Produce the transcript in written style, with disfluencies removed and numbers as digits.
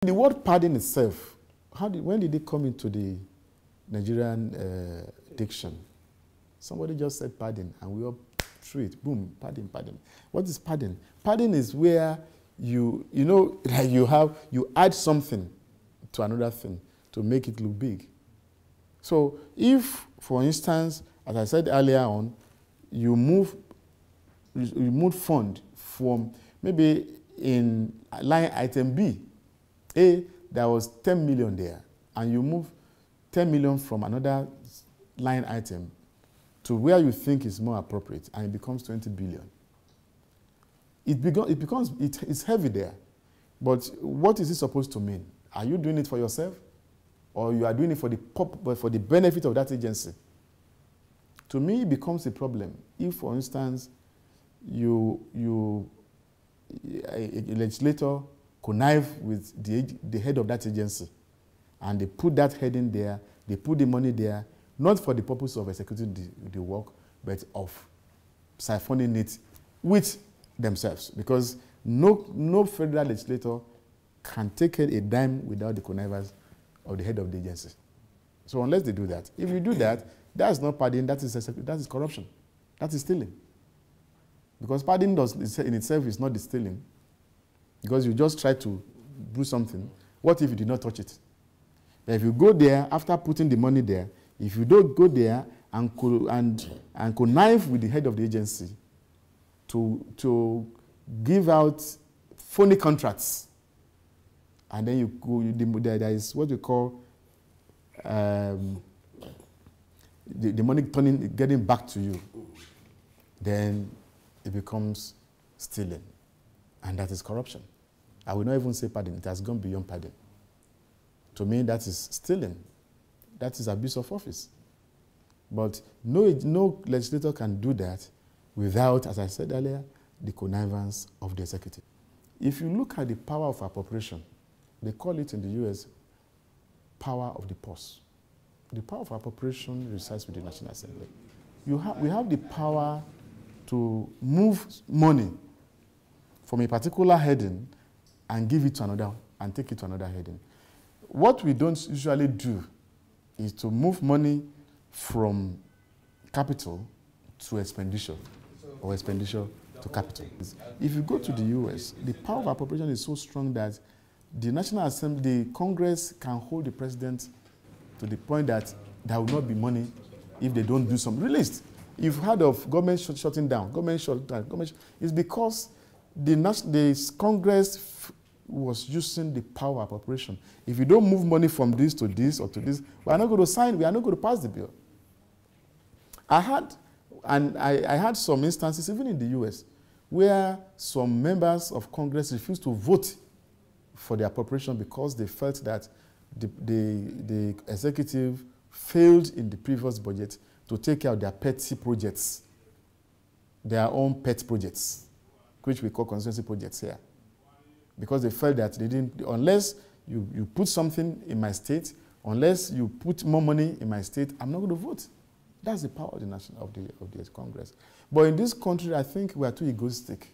The word pardon itself, when did it come into the Nigerian diction? Somebody just said pardon, and we all threw it. Boom, pardon, pardon. What is pardon? Pardon is where you add something to another thing to make it look big. So if, for instance, as I said earlier on, you move fund from maybe in line item B, there was 10 million there, and you move 10 million from another line item to where you think is more appropriate, and it becomes 20 billion. It's heavy there. But what is it supposed to mean? Are you doing it for yourself, or you are doing it for the benefit of that agency? To me, it becomes a problem if, for instance, a legislator connive with the head of that agency, and they put that head in there, they put the money there, not for the purpose of executing the work, but of siphoning it with themselves. Because no federal legislator can take a dime without the connivance of the head of the agency. So unless they do that, if you do that, that's not pardon, that is corruption. That is stealing. Because pardon in itself is not the stealing. Because you just try to do something. What if you did not touch it? But if you go there after putting the money there, if you don't go there and connive with the head of the agency to give out phony contracts, and then there is what we call the money getting back to you, then it becomes stealing, and that is corruption. I will not even say pardon. It has gone beyond pardon. To me, that is stealing. That is abuse of office. But no legislator can do that without, as I said earlier, the connivance of the executive. If you look at the power of appropriation, they call it in the US power of the purse. The power of appropriation resides with the National Assembly. We have the power to move money from a particular heading and give it to another, and take it to another heading. What we don't usually do is to move money from capital to expenditure, or expenditure to capital. If you go to the US, the power of appropriation is so strong that the National Assembly, the Congress can hold the president to the point that there will not be money if they don't do something. Released. You've heard of government shutting down. It's because the Congress was using the power of appropriation. If you don't move money from this to this or to this, we are not going to sign, we are not going to pass the bill. I had some instances, even in the US, where some members of Congress refused to vote for the appropriation because they felt that the executive failed in the previous budget to take care of their petty projects, their own pet projects, which we call constituency projects here. Because they felt that they didn't, unless you put something in my state, unless you put more money in my state, I'm not going to vote. That's the power of the Congress. But in this country, I think we are too egoistic.